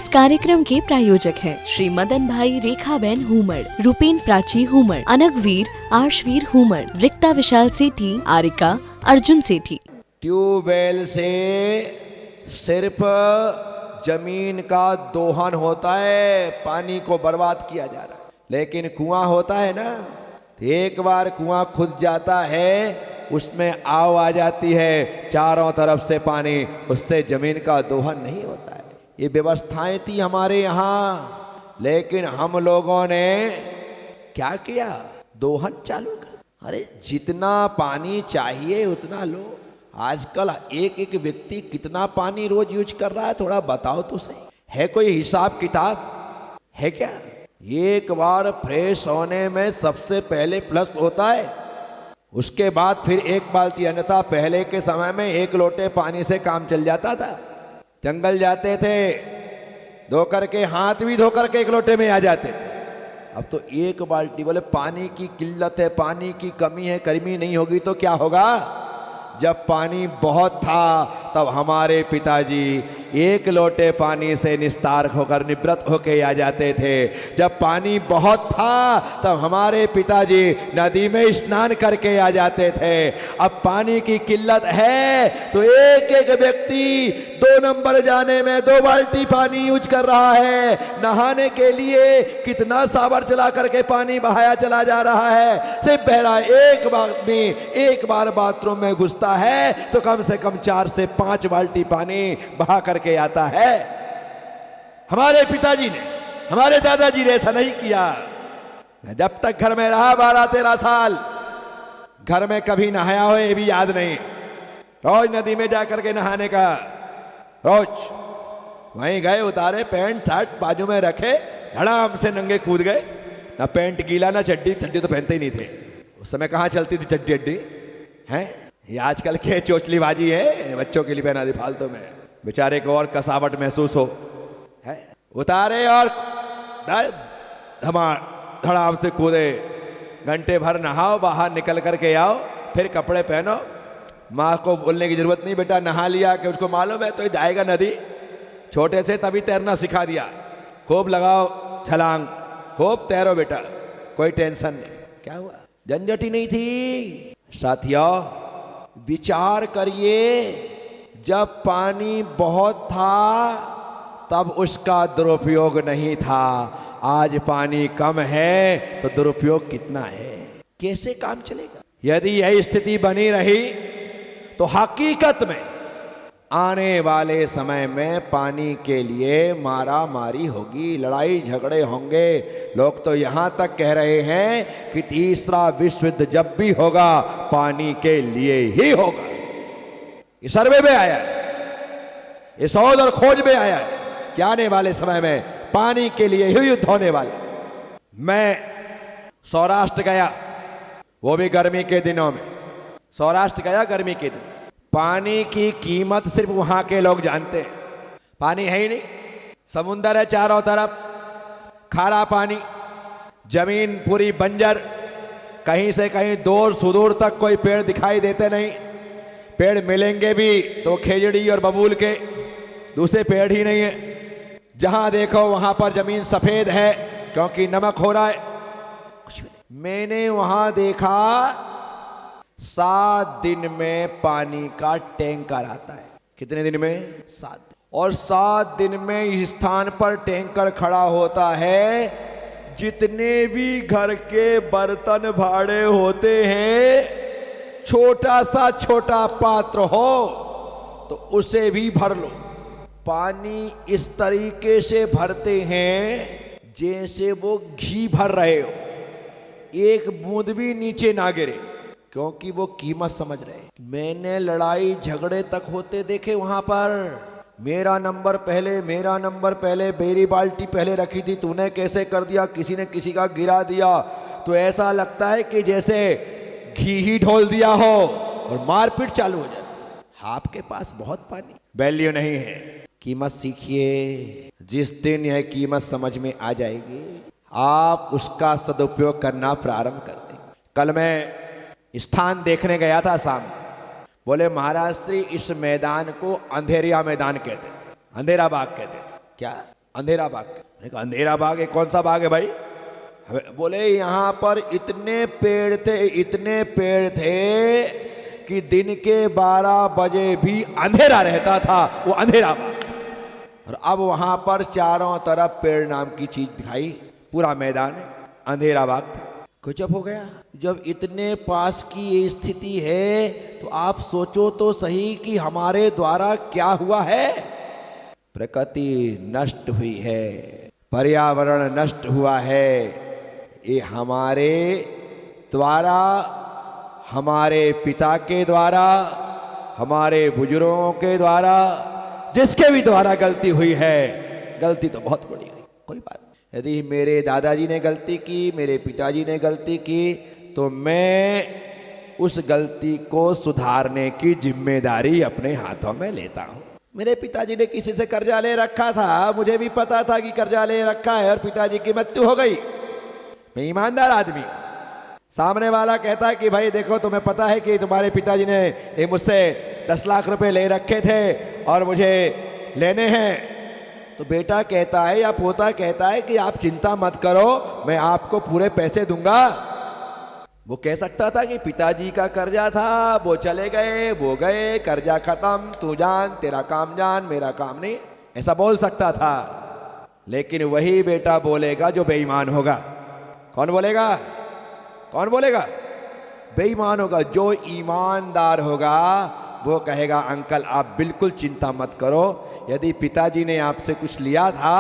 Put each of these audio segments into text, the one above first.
कार्यक्रम के प्रायोजक हैं श्री मदन भाई रेखाबेन हुमड़, रूपेन प्राची हुमड़, अनगवीर आर्शवीर हुमड़, रिक्ता विशाल सेठी, आरिका अर्जुन सेठी। ट्यूबवेल से सिर्फ जमीन का दोहन होता है, पानी को बर्बाद किया जा रहा है। लेकिन कुआं होता है ना, एक बार कुआं खुद जाता है, उसमें आव आ जाती है, चारों तरफ से पानी, उससे जमीन का दोहन नहीं होता है। ये व्यवस्थाएं थी हमारे यहाँ, लेकिन हम लोगों ने क्या किया, दोहन चालू कर। अरे जितना पानी चाहिए उतना लो। आजकल एक एक व्यक्ति कितना पानी रोज यूज कर रहा है, थोड़ा बताओ तो सही। है कोई हिसाब किताब है क्या? एक बार फ्रेश होने में सबसे पहले फ्लश होता है, उसके बाद फिर एक बाल्टी, अन्यथा पहले के समय में एक लोटे पानी से काम चल जाता था। जंगल जाते थे, धो करके, हाथ भी धो करके एक लोटे में आ जाते थे। अब तो एक बाल्टी। बोले पानी की किल्लत है, पानी की कमी है, गर्मी नहीं होगी तो क्या होगा? जब पानी बहुत था तब हमारे पिताजी एक लोटे पानी से निस्तार होकर निवृत्त होके आ जाते थे। जब पानी बहुत था तब हमारे पिताजी नदी में स्नान करके आ जाते थे। अब पानी की किल्लत है तो एक एक व्यक्ति 2 नंबर जाने में 2 बाल्टी पानी यूज कर रहा है। नहाने के लिए कितना सावर चला करके पानी बहाया चला जा रहा है। सिर्फ बहरा एक बार बाथरूम में घुसता है तो कम से कम 4 से 5 बाल्टी पानी बहा करके आता है। हमारे पिताजी ने, हमारे दादाजी ने ऐसा नहीं किया। मैं जब तक घर में रहा 12-13 साल, घर में कभी नहाया हो ये भी याद नहीं। रोज नदी में जाकर के नहाने का, रोज वहीं गए, उतारे पैंट शर्ट बाजू में रखे, धड़ाम से नंगे कूद गए। ना पैंट गीला ना चड्डी तो पहनते ही नहीं थे। उस समय कहाँ चलती थी चड्डी अड्डी है? ये आजकल के चोचलीबाजी है, बच्चों के लिए पहना दी फालतू में, बेचारे को और कसावट महसूस हो है। उतारे और धड़ाम से कूदे, घंटे भर नहाओ, बाहर निकल करके आओ, फिर कपड़े पहनो। माँ को बोलने की जरूरत नहीं, बेटा नहा लिया, कि उसको मालूम है तो जाएगा नदी। छोटे से तभी तैरना सिखा दिया, खूब लगाओ छलांग, खूब तैरो बेटा, कोई टेंशन नहीं। क्या हुआ? झंझट ही नहीं थी। साथियों विचार करिए, जब पानी बहुत था तब उसका दुरुपयोग नहीं था। आज पानी कम है तो दुरुपयोग कितना है, कैसे काम चलेगा? यदि यही स्थिति बनी रही तो हकीकत में आने वाले समय में पानी के लिए मारा मारी होगी, लड़ाई झगड़े होंगे। लोग तो यहाँ तक कह रहे हैं कि तीसरा विश्व युद्ध जब भी होगा पानी के लिए ही होगा। ये सर्वे में आया है, ये शोध और खोज में आया है कि आने वाले समय में पानी के लिए ही युद्ध होने वाला। मैं सौराष्ट्र गया, वो भी गर्मी के दिनों में। सौराष्ट्र गया गर्मी के दिन। पानी की कीमत सिर्फ वहां के लोग जानते हैं। पानी है ही नहीं, समुंदर है चारों तरफ, खारा पानी, जमीन पूरी बंजर, कहीं से कहीं दूर सुदूर तक कोई पेड़ दिखाई देते नहीं। पेड़ मिलेंगे भी तो खेजड़ी और बबूल के, दूसरे पेड़ ही नहीं है। जहां देखो वहां पर जमीन सफेद है क्योंकि नमक हो रहा है। कुछ भी नहीं। मैंने वहां देखा 7 दिन में पानी का टैंकर आता है। कितने दिन में? 7 दिन। और 7 दिन में इस स्थान पर टैंकर खड़ा होता है। जितने भी घर के बर्तन भाड़े होते हैं, छोटा सा छोटा पात्र हो तो उसे भी भर लो। पानी इस तरीके से भरते हैं जैसे वो घी भर रहे हो, एक बूंद भी नीचे ना गिरे, क्योंकि वो कीमत समझ रहे। मैंने लड़ाई झगड़े तक होते देखे वहां पर। मेरा नंबर पहले, मेरा नंबर पहले, मेरी बाल्टी पहले रखी थी, तूने कैसे कर दिया, किसी ने किसी का गिरा दिया। तो ऐसा लगता है कि जैसे घी ही ढोल दिया हो और मारपीट चालू हो जाती। आपके पास बहुत पानी, वैल्यू नहीं है। कीमत सीखिए। जिस दिन यह कीमत समझ में आ जाएगी, आप उसका सदुपयोग करना प्रारंभ कर देंगे। कल मैं स्थान देखने गया था शाम। बोले महाराज श्री, इस मैदान को अंधेरिया मैदान कहते थे, अंधेरा बाग कहते थे। क्या? अंधेरा बाग। मैंने कहा अंधेरा बाग है, कौन सा बाग है भाई? बोले यहाँ पर इतने पेड़ थे कि दिन के 12 बजे भी अंधेरा रहता था, वो अंधेरा बाग। और अब वहां पर चारों तरफ पेड़ नाम की चीज दिखाई, पूरा मैदान अंधेरा बाग था। गजब हो गया। जब इतने पास की ये स्थिति है तो आप सोचो तो सही कि हमारे द्वारा क्या हुआ है। प्रकृति नष्ट हुई है, पर्यावरण नष्ट हुआ है। ये हमारे द्वारा, हमारे पिता के द्वारा, हमारे बुजुर्गों के द्वारा, जिसके भी द्वारा गलती हुई है, गलती तो बहुत बड़ी हुई, कोई बात नहीं। यदि मेरे दादाजी ने गलती की, मेरे पिताजी ने गलती की, तो मैं उस गलती को सुधारने की जिम्मेदारी अपने हाथों में लेता हूं। मेरे पिताजी ने किसी से कर्जा ले रखा था, मुझे भी पता था कि कर्जा ले रखा है और पिताजी की मृत्यु हो गई। मैं ईमानदार आदमी। सामने वाला कहता है कि भाई देखो, तुम्हें पता है कि तुम्हारे पिताजी ने मुझसे 10 लाख रुपए ले रखे थे और मुझे लेने हैं। तो बेटा कहता है या पोता कहता है कि आप चिंता मत करो, मैं आपको पूरे पैसे दूंगा। वो कह सकता था कि पिताजी का कर्जा था, वो चले गए, वो गए, कर्जा खत्म, तू जान, तेरा काम जान, मेरा काम नहीं, ऐसा बोल सकता था। लेकिन वही बेटा बोलेगा जो बेईमान होगा। कौन बोलेगा? कौन बोलेगा? बेईमान होगा। जो ईमानदार होगा वो कहेगा अंकल आप बिल्कुल चिंता मत करो, यदि पिताजी ने आपसे कुछ लिया था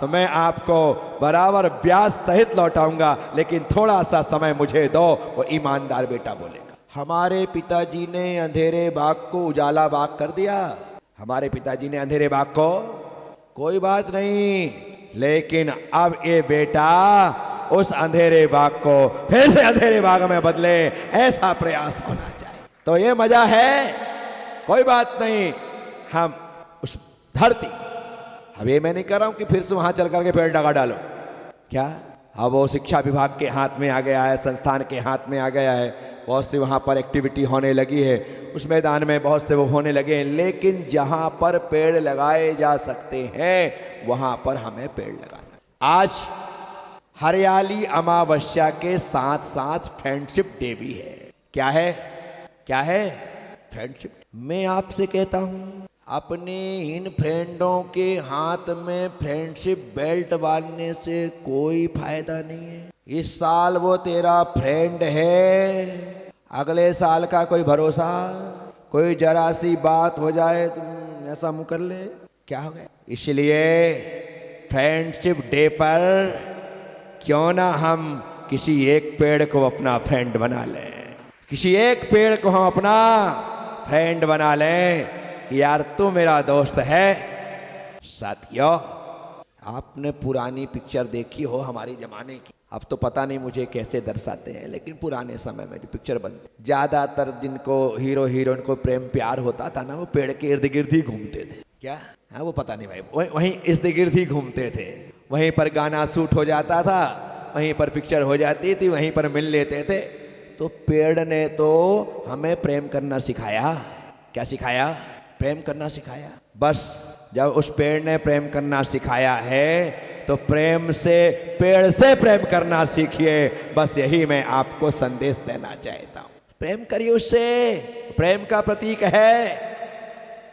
तो मैं आपको बराबर ब्याज सहित लौटाऊंगा, लेकिन थोड़ा सा समय मुझे दो। वो ईमानदार बेटा बोलेगा। हमारे पिताजी ने अंधेरे बाग को उजाला बाग कर दिया। हमारे पिताजी ने अंधेरे बाग को, कोई बात नहीं, लेकिन अब ये बेटा उस अंधेरे बाग को फिर से अंधेरे बाग में बदले, ऐसा प्रयास होना चाहिए। तो ये मजा है, कोई बात नहीं। हम उस धरती, अब ये मैं नहीं कर रहा हूं कि फिर से वहां चल करके पेड़ लगा डालो, क्या? अब वो शिक्षा विभाग के हाथ में आ गया है, संस्थान के हाथ में आ गया है, बहुत सी वहां पर एक्टिविटी होने लगी है, उस मैदान में बहुत से वो होने लगे हैं। लेकिन जहां पर पेड़ लगाए जा सकते हैं वहां पर हमें पेड़ लगाना। आज हरियाली अमावस्या के साथ साथ फ्रेंडशिप डे भी है। क्या है? क्या है? फ्रेंडशिप। मैं आपसे कहता हूं, अपने इन फ्रेंडों के हाथ में फ्रेंडशिप बेल्ट बांधने से कोई फायदा नहीं है। इस साल वो तेरा फ्रेंड है, अगले साल का कोई भरोसा? कोई जरा सी बात हो जाए तुम ऐसा मुंह कर ले, क्या हो गया? इसलिए फ्रेंडशिप डे पर क्यों ना हम किसी एक पेड़ को अपना फ्रेंड बना लें, किसी एक पेड़ को हम अपना फ्रेंड बना लें कि यार तू मेरा दोस्त है। साथियों, आपने पुरानी पिक्चर देखी हो हमारी जमाने की, अब तो पता नहीं मुझे कैसे दर्शाते हैं, लेकिन पुराने समय में जो पिक्चर बनती, ज्यादातर जिनको हीरो हीरोइन को प्रेम प्यार होता था ना, वो पेड़ के इर्द गिर्द ही घूमते थे। क्या? हाँ, वो पता नहीं भाई, वहीं इर्द गिर्द ही घूमते थे, वहीं पर गाना शूट हो जाता था, वहीं पर पिक्चर हो जाती थी, वहीं पर मिल लेते थे। तो पेड़ ने तो हमें प्रेम करना सिखाया। क्या सिखाया? प्रेम करना सिखाया। बस जब उस पेड़ ने प्रेम करना सिखाया है तो प्रेम से, पेड़ से प्रेम करना सीखिए। बस यही मैं आपको संदेश देना चाहता हूं। प्रेम करिए उससे, प्रेम का प्रतीक है।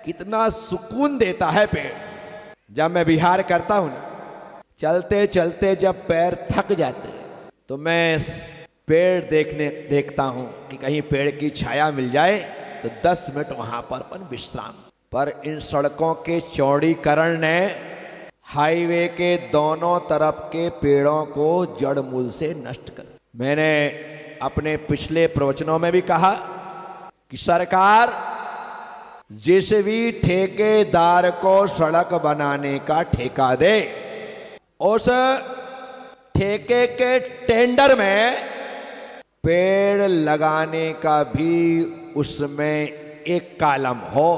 कितना सुकून देता है पेड़। जब मैं विहार करता हूं ना, चलते चलते जब पैर थक जाते हैं तो मैं पेड़ देखता हूं कि कहीं पेड़ की छाया मिल जाए तो 10 मिनट वहां पर विश्राम। पर इन सड़कों के चौड़ीकरण ने हाईवे के दोनों तरफ के पेड़ों को जड़ मूल से नष्ट कर। मैंने अपने पिछले प्रवचनों में भी कहा कि सरकार जिस भी ठेकेदार को सड़क बनाने का ठेका दे, उस ठेके के टेंडर में पेड़ लगाने का भी उसमें एक कॉलम हो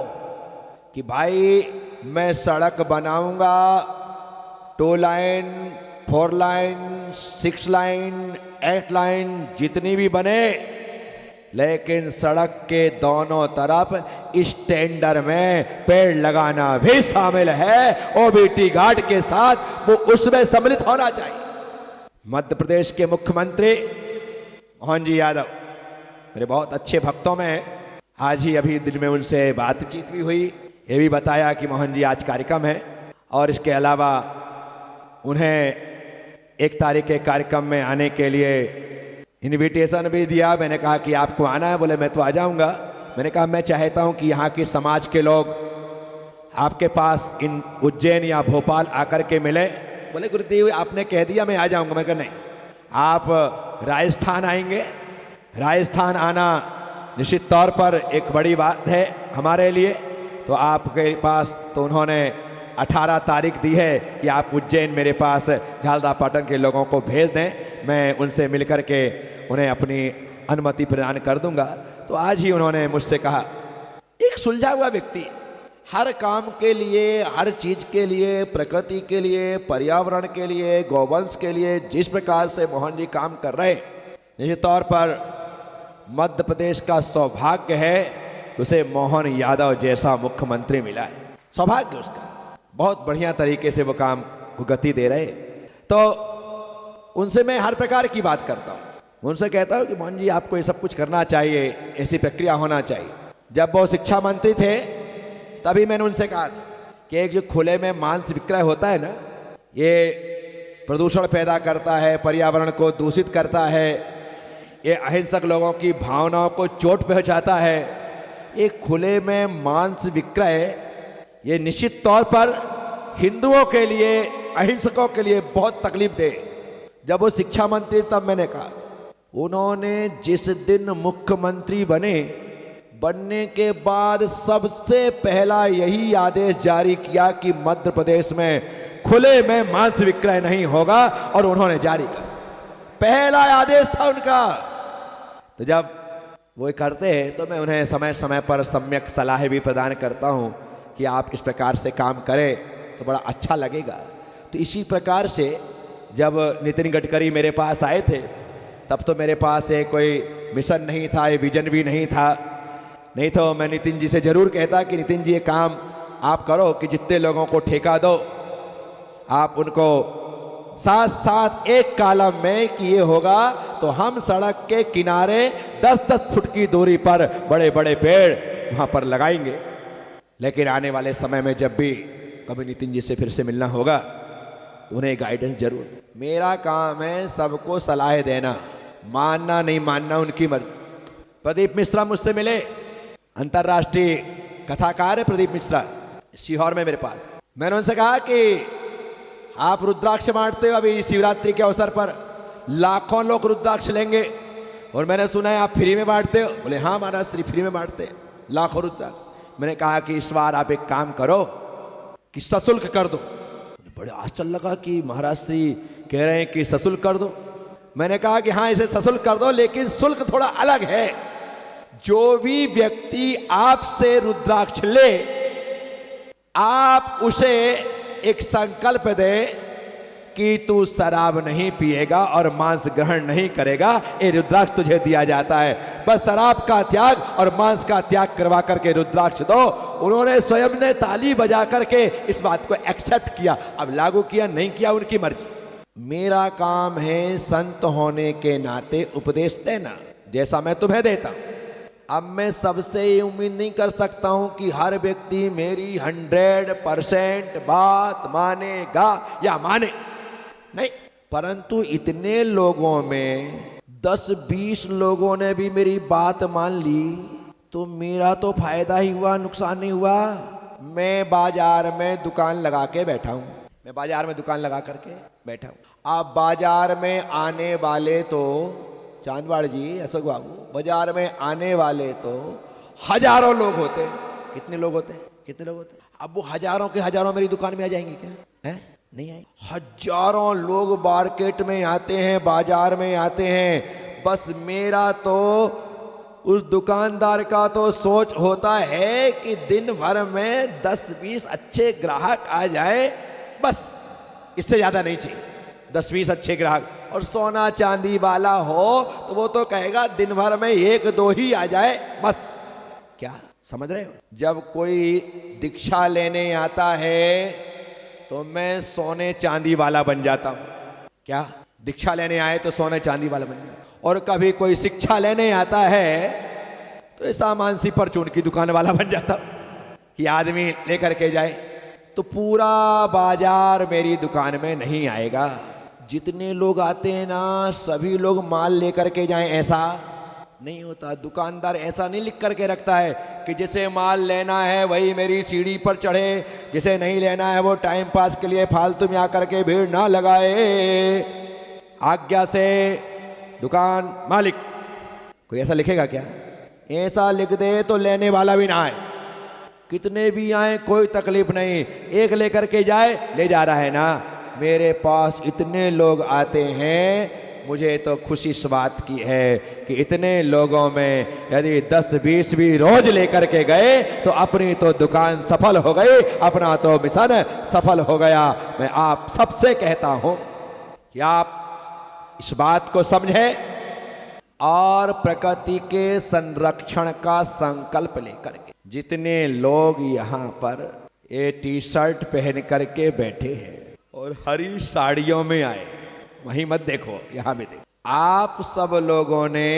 कि भाई मैं सड़क बनाऊंगा, 2 लाइन, 4 लाइन, 6 लाइन, 8 लाइन, जितनी भी बने, लेकिन सड़क के दोनों तरफ स्टैंडर में पेड़ लगाना भी शामिल है। ओबीटी गार्ड के साथ वो उसमें सम्मिलित होना चाहिए। मध्य प्रदेश के मुख्यमंत्री मोहन जी यादव मेरे बहुत अच्छे भक्तों में हैं। आज ही अभी दिन में उनसे बातचीत भी हुई। ये भी बताया कि मोहन जी आज कार्यक्रम है और इसके अलावा उन्हें 1 तारीख के कार्यक्रम में आने के लिए इनविटेशन भी दिया। मैंने कहा कि आपको आना है, बोले मैं तो आ जाऊंगा। मैंने कहा मैं चाहता हूं कि यहाँ के समाज के लोग आपके पास इन उज्जैन या भोपाल आकर के मिले। बोले गुरुदेव आपने कह दिया मैं आ जाऊंगा। मैं कहा नहीं, आप राजस्थान आएंगे। राजस्थान आना निश्चित तौर पर एक बड़ी बात है हमारे लिए। तो आपके पास तो उन्होंने 18 तारीख दी है कि आप उज्जैन मेरे पास झालरापाटन के लोगों को भेज दें, मैं उनसे मिलकर के उन्हें अपनी अनुमति प्रदान कर दूंगा। तो आज ही उन्होंने मुझसे कहा, एक सुलझा हुआ व्यक्ति हर काम के लिए, हर चीज के लिए, प्रकृति के लिए, पर्यावरण के लिए, गौवंश के लिए जिस प्रकार से मोहन जी काम कर रहे हैं, निश्चित तौर पर मध्य प्रदेश का सौभाग्य है उसे मोहन यादव जैसा मुख्यमंत्री मिला है। सौभाग्य उसका, बहुत बढ़िया तरीके से वो काम को गति दे रहे। तो उनसे मैं हर प्रकार की बात करता हूँ। उनसे कहता हूँ कि मोहन जी आपको ये सब कुछ करना चाहिए, ऐसी प्रक्रिया होना चाहिए। जब वो शिक्षा मंत्री थे तभी मैंने उनसे कहा था कि एक जो खुले में मांस विक्रय होता है ना, ये प्रदूषण पैदा करता है, पर्यावरण को दूषित करता है, ये अहिंसक लोगों की भावनाओं को चोट पहुंचाता है। एक खुले में मांस विक्रय ये निश्चित तौर पर हिंदुओं के लिए, अहिंसकों के लिए बहुत तकलीफ दे। जब वो शिक्षा मंत्री तब मैंने कहा, उन्होंने जिस दिन मुख्यमंत्री बनने के बाद सबसे पहला यही आदेश जारी किया कि मध्य प्रदेश में खुले में मांस विक्रय नहीं होगा, और उन्होंने जारी किया। पहला आदेश था उनका। तो जब वो करते हैं तो मैं उन्हें समय समय पर सम्यक सलाह भी प्रदान करता हूं कि आप इस प्रकार से काम करें तो बड़ा अच्छा लगेगा। तो इसी प्रकार से जब नितिन गडकरी मेरे पास आए थे तब तो मेरे पास ये कोई मिशन नहीं था, ये विजन भी नहीं था। नहीं तो मैं नितिन जी से जरूर कहता कि नितिन जी ये काम आप करो कि जितने लोगों को ठेका दो आप उनको साथ साथ एक कॉलम में कि ये होगा तो हम सड़क के किनारे 10-10 फुट की दूरी पर बड़े बड़े पेड़ वहां पर लगाएंगे। लेकिन आने वाले समय में जब भी कभी नितिन जी से फिर से मिलना होगा तो उन्हें गाइडेंस जरूर। मेरा काम है सबको सलाह देना, मानना नहीं मानना उनकी मर्जी। प्रदीप मिश्रा मुझसे मिले, अंतर्राष्ट्रीय कथाकार है प्रदीप मिश्रा, सीहोर में मेरे पास। मैंने उनसे कहा कि आप रुद्राक्ष बांटते हो, अभी शिवरात्रि के अवसर पर लाखों लोग रुद्राक्ष लेंगे और मैंने सुना है आप फ्री में बांटते हो। बोले हाँ महाराज श्री फ्री में बांटते हैं लाखों रुद्राक्ष। मैंने कहा कि इस बार आप एक काम करो कि सशुल्क कर दो। बड़े आश्चर्य लगा कि महाराज श्री कह रहे हैं कि सशुल्क कर दो। मैंने कहा कि हाँ इसे सशुल्क कर दो, लेकिन शुल्क थोड़ा अलग है। जो भी व्यक्ति आपसे रुद्राक्ष ले आप उसे एक संकल्प दे कि तू शराब नहीं पिएगा और मांस ग्रहण नहीं करेगा, ये रुद्राक्ष तुझे दिया जाता है। बस शराब का त्याग और मांस का त्याग करवा करके रुद्राक्ष दो। उन्होंने स्वयं ने ताली बजा करके इस बात को एक्सेप्ट किया। अब लागू किया नहीं किया उनकी मर्जी। मेरा काम है संत होने के नाते उपदेश देना, जैसा मैं तुम्हें देता हूं। अब मैं सबसे ये उम्मीद नहीं कर सकता हूं कि हर व्यक्ति मेरी 100% बात मानेगा या माने नहीं, परंतु इतने लोगों में 10-20 लोगों ने भी मेरी बात मान ली तो मेरा तो फायदा ही हुआ, नुकसान नहीं हुआ। मैं बाजार में दुकान लगा के बैठा हूं, मैं बाजार में दुकान लगा करके बैठा हूं। अब बाजार में आने वाले तो चांदवाड़ जी, अशोक बाबू, बाजार में आने वाले तो हजारों लोग होते हैं। कितने लोग होते हैं? कितने लोग होते हैं? अब वो हजारों के हजारों मेरी दुकान में आ जाएंगे क्या? है नहीं आएंगे। हजारों लोग मार्केट में आते हैं, बाजार में आते हैं। बस मेरा तो उस दुकानदार का तो सोच होता है कि दिन भर में 10-20 अच्छे ग्राहक आ जाए, बस इससे ज्यादा नहीं चाहिए। 10-20 अच्छे ग्राहक। और सोना चांदी वाला हो तो वो तो कहेगा दिन भर में 1-2 ही आ जाए बस। क्या समझ रहे हो? जब कोई दीक्षा लेने आता है तो मैं सोने चांदी वाला बन जाता हूं। क्या दीक्षा लेने आए तो सोने चांदी वाला बन जाता। और कभी कोई शिक्षा लेने आता है तो ऐसा मानसी परचून की दुकान वाला बन जाता कि आदमी लेकर के जाए। तो पूरा बाजार मेरी दुकान में नहीं आएगा। जितने लोग आते हैं ना सभी लोग माल लेकर के जाएं, ऐसा नहीं होता। दुकानदार ऐसा नहीं लिख करके रखता है कि जिसे माल लेना है वही मेरी सीढ़ी पर चढ़े, जिसे नहीं लेना है वो टाइम पास के लिए फालतू में आकर के भीड़ ना लगाए। आज्ञा से दुकान मालिक। कोई ऐसा लिखेगा क्या? ऐसा लिख दे तो लेने वाला भी ना आए। कितने भी आए कोई तकलीफ नहीं, एक लेकर के जाए, ले जा रहा है ना। मेरे पास इतने लोग आते हैं, मुझे तो खुशी इस बात की है कि इतने लोगों में यदि 10-20 भी रोज लेकर के गए तो अपनी तो दुकान सफल हो गई, अपना तो मिशन सफल हो गया। मैं आप सबसे कहता हूं कि आप इस बात को समझें और प्रकृति के संरक्षण का संकल्प लेकर के। जितने लोग यहाँ पर ये टी-शर्ट पहन करके बैठे हैं और हरी साड़ियों में आए, वहीं मत देखो, यहां भी देखो। आप सब लोगों ने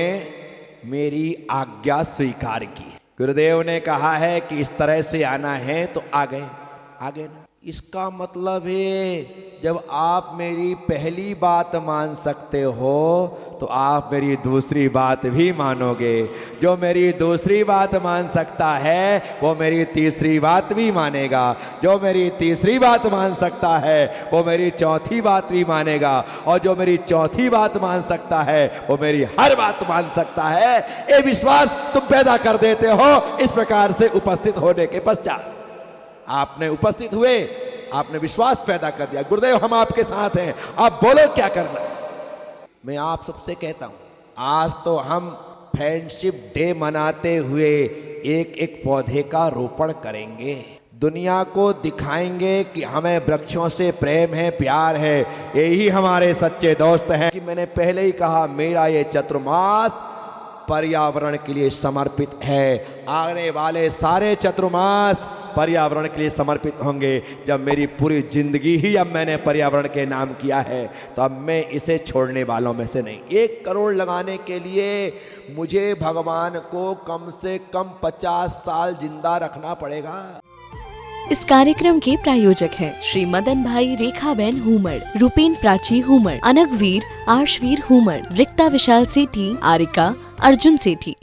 मेरी आज्ञा स्वीकार की। गुरुदेव ने कहा है कि इस तरह से आना है तो आ गए ना। इसका मतलब है जब आप मेरी पहली बात मान सकते हो तो आप मेरी दूसरी बात भी मानोगे। जो मेरी दूसरी बात मान सकता है वो मेरी तीसरी बात भी मानेगा। जो मेरी तीसरी बात मान सकता है वो मेरी चौथी बात भी मानेगा। और जो मेरी चौथी बात मान सकता है वो मेरी हर बात मान सकता है। ये विश्वास तुम पैदा कर देते हो इस प्रकार से उपस्थित होने के पश्चात। आपने उपस्थित हुए, आपने विश्वास पैदा कर दिया। गुरुदेव हम आपके साथ हैं, आप बोलो क्या करना है। मैं आप सबसे कहता हूं, आज तो हम फ्रेंडशिप डे मनाते हुए एक एक पौधे का रोपण करेंगे। दुनिया को दिखाएंगे कि हमें वृक्षों से प्रेम है, प्यार है। यही हमारे सच्चे दोस्त हैं। कि मैंने पहले ही कहा मेरा ये चतुर्मास पर्यावरण के लिए समर्पित है। आने वाले सारे चतुर्मास पर्यावरण के लिए समर्पित होंगे। जब मेरी पूरी जिंदगी ही अब मैंने पर्यावरण के नाम किया है तो अब मैं इसे छोड़ने वालों में से नहीं। 1 करोड़ लगाने के लिए मुझे भगवान को कम से कम 50 साल जिंदा रखना पड़ेगा। इस कार्यक्रम के प्रायोजक हैं श्री मदन भाई रेखाबेन हुमड़, रूपेन प्राची हुमड़, अनगवीर आर्शवीर हुमड़, रिक्ता विशाल सेठी, आरिका अर्जुन सेठी।